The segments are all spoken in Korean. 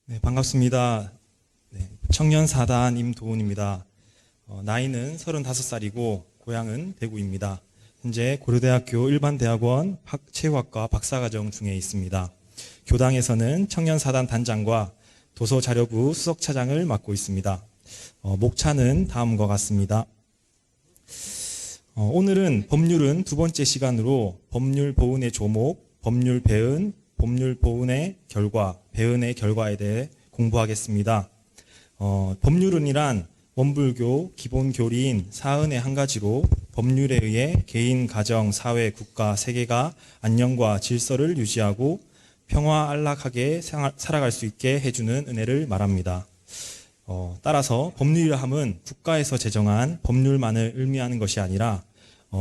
네, 반갑습니다. 네, 청년사단 임도훈입니다. 나이는 35살이고 고향은 대구입니다. 현재 고려대학교 일반대학원 체육학과 박사과정 중에 있습니다. 교당에서는 청년사단 단장과 도서자료부 수석차장을 맡고 있습니다. 목차는 다음과 같습니다. 오늘은 법률은 두 번째 시간으로 법률 보은의 조목, 법률 배은, 법률 보은의 결과, 배은의 결과에 대해 공부하겠습니다. 법률은이란 원불교 기본 교리인 사은의 한 가지로 법률에 의해 개인, 가정, 사회, 국가, 세계가 안녕과 질서를 유지하고 평화 안락하게 살아갈 수 있게 해주는 은혜를 말합니다. 따라서 법률이라함은 국가에서 제정한 법률만을 의미하는 것이 아니라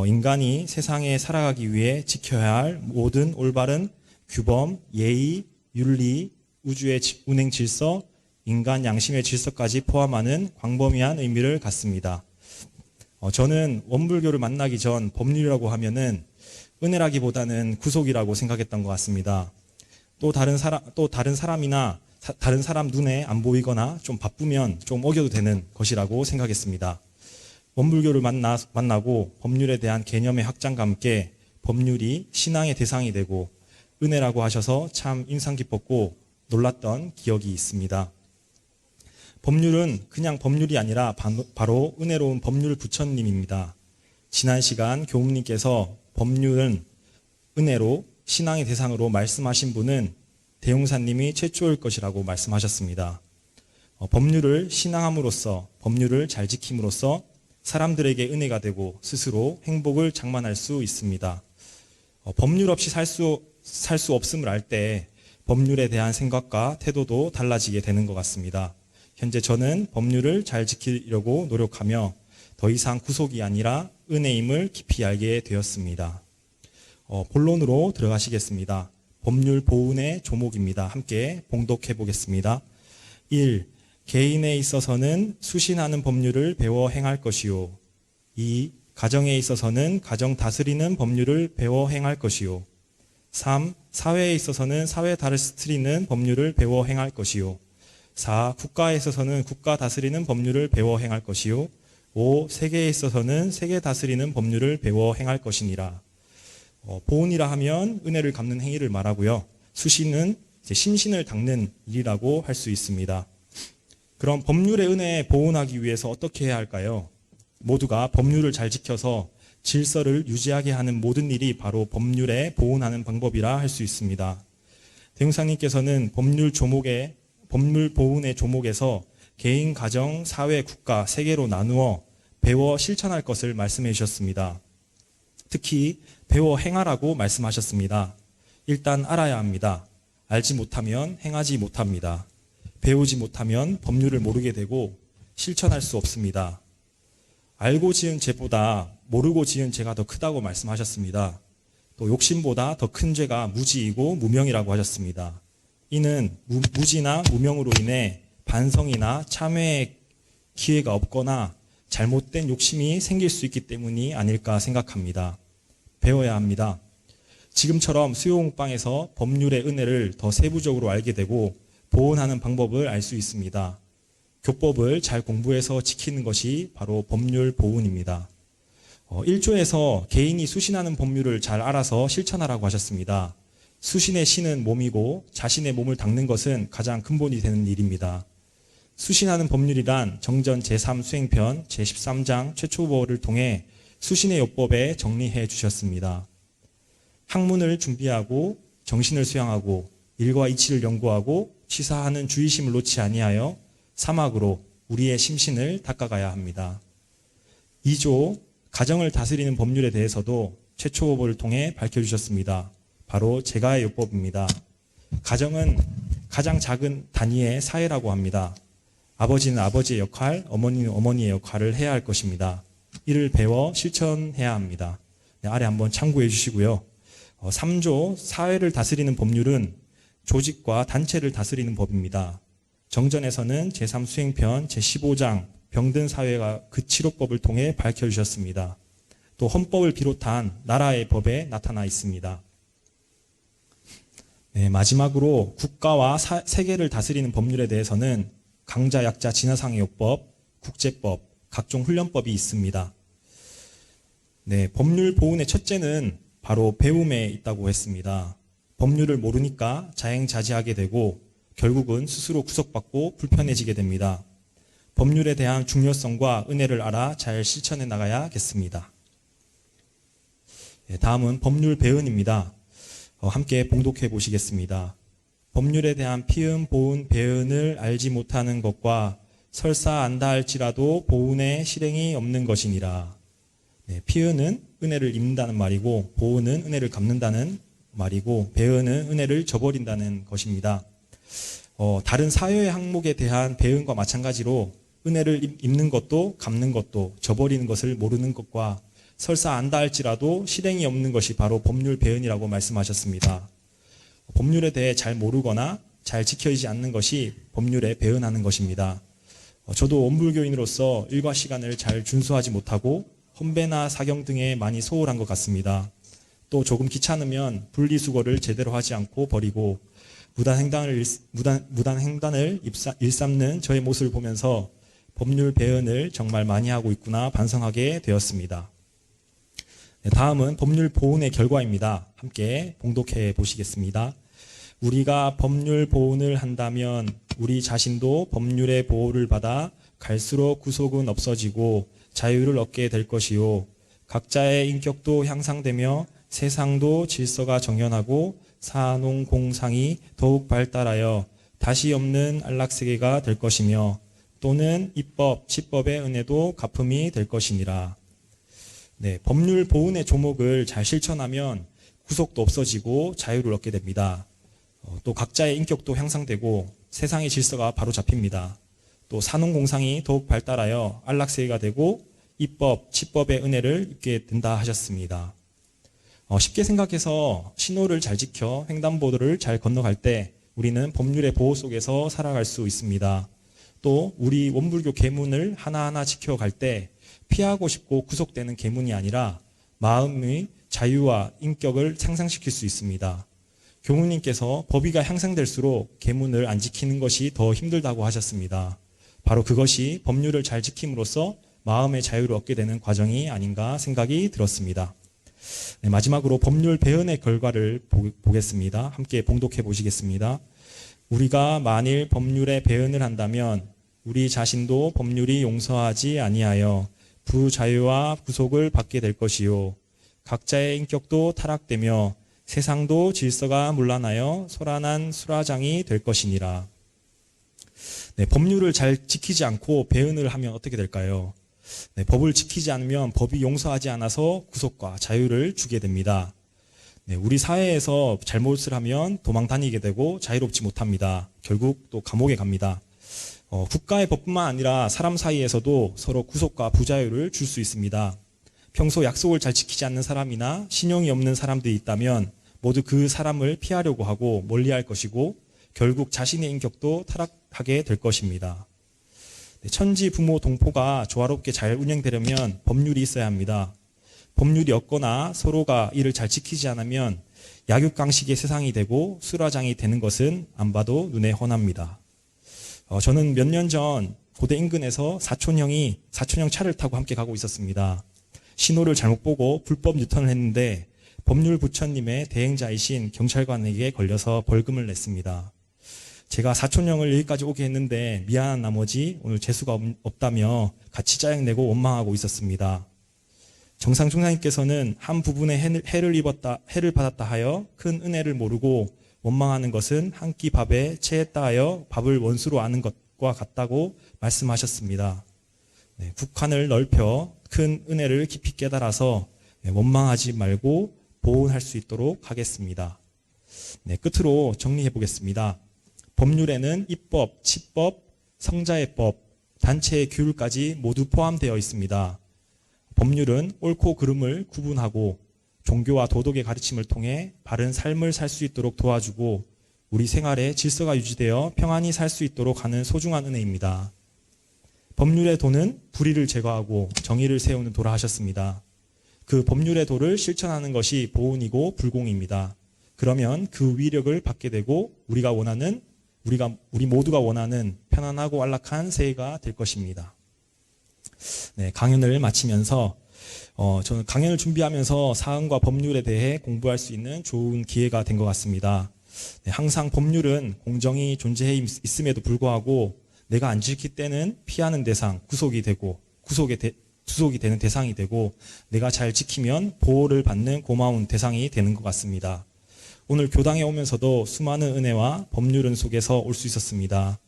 인간이 세상에 살아가기 위해 지켜야 할 모든 올바른 규범, 예의, 윤리, 우주의 운행 질서, 인간 양심의 질서까지 포함하는 광범위한 의미를 갖습니다. 저는 원불교를 만나기 전 법률이라고 하면은 은혜라기보다는 구속이라고 생각했던 것 같습니다. 또 다른 사람 눈에 안 보이거나 좀 바쁘면 좀 어겨도 되는 것이라고 생각했습니다. 원불교를 만나고 법률에 대한 개념의 확장과 함께 법률이 신앙의 대상이 되고 은혜라고 하셔서 참 인상 깊었고 놀랐던 기억이 있습니다. 법률은 그냥 법률이 아니라 바로 은혜로운 법률 부처님입니다. 지난 시간 교우님께서 법률은 은혜로 신앙의 대상으로 말씀하신 분은 대웅사님이 최초일 것이라고 말씀하셨습니다. 법률을 신앙함으로써 법률을 잘 지킴으로써 사람들에게 은혜가 되고 스스로 행복을 장만할 수 있습니다. 법률 없이 살 수 없음을 알 때 법률에 대한 생각과 태도도 달라지게 되는 것 같습니다. 현재 저는 법률을 잘 지키려고 노력하며 더 이상 구속이 아니라 은혜임을 깊이 알게 되었습니다. 본론으로 들어가시겠습니다. 법률 보은의 조목입니다. 함께 봉독해 보겠습니다. 1. 개인에 있어서는 수신하는 법률을 배워 행할 것이요. 2. 가정에 있어서는 가정 다스리는 법률을 배워 행할 것이요. 3. 사회에 있어서는 사회 다스리는 법률을 배워 행할 것이요. 4. 국가에 있어서는 국가 다스리는 법률을 배워 행할 것이요. 5. 세계에 있어서는 세계 다스리는 법률을 배워 행할 것이니라. 보은이라 하면 은혜를 갚는 행위를 말하고요. 수신은 심신을 닦는 일이라고 할 수 있습니다. 그럼 법률의 은혜에 보은하기 위해서 어떻게 해야 할까요? 모두가 법률을 잘 지켜서 질서를 유지하게 하는 모든 일이 바로 법률에 보은하는 방법이라 할 수 있습니다. 대웅사님께서는 법률 보은의 조목에서 개인, 가정, 사회, 국가, 세계로 나누어 배워 실천할 것을 말씀해 주셨습니다. 특히 배워 행하라고 말씀하셨습니다. 일단 알아야 합니다. 알지 못하면 행하지 못합니다. 배우지 못하면 법률을 모르게 되고 실천할 수 없습니다. 알고 지은 죄보다 모르고 지은 죄가 더 크다고 말씀하셨습니다. 또 욕심보다 더 큰 죄가 무지이고 무명이라고 하셨습니다. 이는 무지나 무명으로 인해 반성이나 참회의 기회가 없거나 잘못된 욕심이 생길 수 있기 때문이 아닐까 생각합니다. 배워야 합니다. 지금처럼 수요공방에서 법률의 은혜를 더 세부적으로 알게 되고 보은하는 방법을 알 수 있습니다. 교법을 잘 공부해서 지키는 것이 바로 법률 보은입니다. 1조에서 개인이 수신하는 법률을 잘 알아서 실천하라고 하셨습니다. 수신의 신은 몸이고 자신의 몸을 닦는 것은 가장 근본이 되는 일입니다. 수신하는 법률이란 정전 제3수행편 제13장 최초보를 통해 수신의 요법에 정리해 주셨습니다. 학문을 준비하고 정신을 수양하고 일과 이치를 연구하고 취사하는 주의심을 놓지 아니하여 사막으로 우리의 심신을 닦아가야 합니다. 2조 가정을 다스리는 법률에 대해서도 최초보를 통해 밝혀주셨습니다. 바로 제가의 요법입니다. 가정은 가장 작은 단위의 사회라고 합니다. 아버지는 아버지의 역할, 어머니는 어머니의 역할을 해야 할 것입니다. 이를 배워 실천해야 합니다. 아래 한번 참고해 주시고요. 3조 사회를 다스리는 법률은 조직과 단체를 다스리는 법입니다. 정전에서는 제3수행편 제15장 병든 사회가 그 치료법을 통해 밝혀주셨습니다. 또 헌법을 비롯한 나라의 법에 나타나 있습니다. 네, 마지막으로 국가와 세계를 다스리는 법률에 대해서는 강자, 약자, 진화상의요법, 국제법, 각종 훈련법이 있습니다. 네, 법률 보훈의 첫째는 바로 배움에 있다고 했습니다. 법률을 모르니까 자행자지하게 되고 결국은 스스로 구속받고 불편해지게 됩니다. 법률에 대한 중요성과 은혜를 알아 잘 실천해 나가야겠습니다. 네, 다음은 법률 배은입니다. 함께 봉독해 보시겠습니다. 법률에 대한 피은, 보은, 배은을 알지 못하는 것과 설사 안다 할지라도 보은의 실행이 없는 것이니라. 네, 피은은 은혜를 입는다는 말이고 보은은 은혜를 갚는다는 말이고 배은은 은혜를 저버린다는 것입니다. 다른 사회의 항목에 대한 배은과 마찬가지로 은혜를 입는 것도 갚는 것도 저버리는 것을 모르는 것과 설사 안다 할지라도 실행이 없는 것이 바로 법률 배은이라고 말씀하셨습니다. 법률에 대해 잘 모르거나 잘 지켜지지 않는 것이 법률에 배은하는 것입니다. 저도 원불교인으로서 일과 시간을 잘 준수하지 못하고 헌배나 사경 등에 많이 소홀한 것 같습니다. 또 조금 귀찮으면 분리수거를 제대로 하지 않고 버리고 무단 횡단을 일삼는 저의 모습을 보면서 법률 배은을 정말 많이 하고 있구나 반성하게 되었습니다. 네, 다음은 법률 보훈의 결과입니다. 함께 봉독해 보시겠습니다. 우리가 법률 보훈을 한다면 우리 자신도 법률의 보호를 받아 갈수록 구속은 없어지고 자유를 얻게 될 것이요. 각자의 인격도 향상되며 세상도 질서가 정연하고 사농공상이 더욱 발달하여 다시 없는 안락세계가 될 것이며 또는 입법, 치법의 은혜도 갚음이 될 것이니라. 네, 법률 보훈의 조목을 잘 실천하면 구속도 없어지고 자유를 얻게 됩니다. 또 각자의 인격도 향상되고 세상의 질서가 바로 잡힙니다. 또 사농공상이 더욱 발달하여 안락세계가 되고 입법, 치법의 은혜를 입게 된다 하셨습니다. 쉽게 생각해서 신호를 잘 지켜 횡단보도를 잘 건너갈 때 우리는 법률의 보호 속에서 살아갈 수 있습니다. 또 우리 원불교 계문을 하나하나 지켜갈 때 피하고 싶고 구속되는 계문이 아니라 마음의 자유와 인격을 상상시킬 수 있습니다. 교무님께서 법위가 향상될수록 계문을 안 지키는 것이 더 힘들다고 하셨습니다. 바로 그것이 법률을 잘 지킴으로써 마음의 자유를 얻게 되는 과정이 아닌가 생각이 들었습니다. 네, 마지막으로 법률 배은의 결과를 보겠습니다. 함께 봉독해 보시겠습니다. 우리가 만일 법률에 배은을 한다면 우리 자신도 법률이 용서하지 아니하여 부자유와 구속을 받게 될 것이요. 각자의 인격도 타락되며 세상도 질서가 문란하여 소란한 수라장이 될 것이니라. 네, 법률을 잘 지키지 않고 배은을 하면 어떻게 될까요? 네, 법을 지키지 않으면 법이 용서하지 않아서 구속과 자유를 주게 됩니다. 네, 우리 사회에서 잘못을 하면 도망 다니게 되고 자유롭지 못합니다. 결국 또 감옥에 갑니다. 국가의 법뿐만 아니라 사람 사이에서도 서로 구속과 부자유를 줄 수 있습니다. 평소 약속을 잘 지키지 않는 사람이나 신용이 없는 사람들이 있다면 모두 그 사람을 피하려고 하고 멀리할 것이고 결국 자신의 인격도 타락하게 될 것입니다. 천지 부모 동포가 조화롭게 잘 운영되려면 법률이 있어야 합니다. 법률이 없거나 서로가 이를 잘 지키지 않으면 약육강식의 세상이 되고 수라장이 되는 것은 안 봐도 눈에 훤합니다. 저는 몇 년 전 고대 인근에서 사촌형 차를 타고 함께 가고 있었습니다. 신호를 잘못 보고 불법 유턴을 했는데 법률 부처님의 대행자이신 경찰관에게 걸려서 벌금을 냈습니다. 제가 사촌형을 여기까지 오게 했는데 미안한 나머지 오늘 재수가 없다며 같이 짜증내고 원망하고 있었습니다. 정상 총장님께서는 한 부분에 해를 받았다 하여 큰 은혜를 모르고 원망하는 것은 한 끼 밥에 체했다 하여 밥을 원수로 아는 것과 같다고 말씀하셨습니다. 네, 국한을 넓혀 큰 은혜를 깊이 깨달아서 원망하지 말고 보훈할 수 있도록 하겠습니다. 네, 끝으로 정리해 보겠습니다. 법률에는 입법, 치법, 성자의 법, 단체의 규율까지 모두 포함되어 있습니다. 법률은 옳고 그름을 구분하고 종교와 도덕의 가르침을 통해 바른 삶을 살 수 있도록 도와주고 우리 생활에 질서가 유지되어 평안히 살 수 있도록 하는 소중한 은혜입니다. 법률의 도는 불의를 제거하고 정의를 세우는 도라 하셨습니다. 그 법률의 도를 실천하는 것이 보훈이고 불공입니다. 그러면 그 위력을 받게 되고 우리 모두가 원하는 편안하고 안락한 새해가 될 것입니다. 네, 강연을 마치면서 저는 강연을 준비하면서 사헌과 법률에 대해 공부할 수 있는 좋은 기회가 된 것 같습니다. 네, 항상 법률은 공정이 존재해 있음에도 불구하고 내가 안 지킬 때는 피하는 대상, 구속이 되는 대상이 되고 내가 잘 지키면 보호를 받는 고마운 대상이 되는 것 같습니다. 오늘 교당에 오면서도 수많은 은혜와 법률은 속에서 올 수 있었습니다.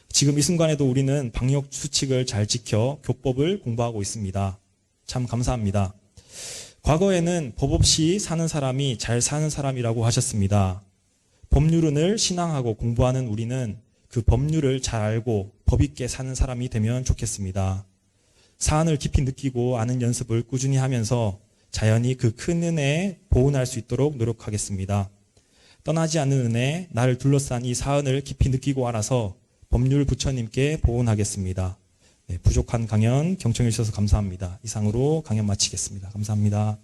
지금 이 순간에도 우리는 방역 수칙을 잘 지켜 교법을 공부하고 있습니다. 참 감사합니다. 과거에는 법 없이 사는 사람이 잘 사는 사람이라고 하셨습니다. 법률은을 신앙하고 공부하는 우리는 그 법률을 잘 알고 법 있게 사는 사람이 되면 좋겠습니다. 사안을 깊이 느끼고 아는 연습을 꾸준히 하면서 자연히 그 큰 은혜에 보은할 수 있도록 노력하겠습니다. 떠나지 않는 은혜, 나를 둘러싼 이 사안을 깊이 느끼고 알아서 법률 부처님께 보은하겠습니다. 네, 부족한 강연 경청해 주셔서 감사합니다. 이상으로 강연 마치겠습니다. 감사합니다.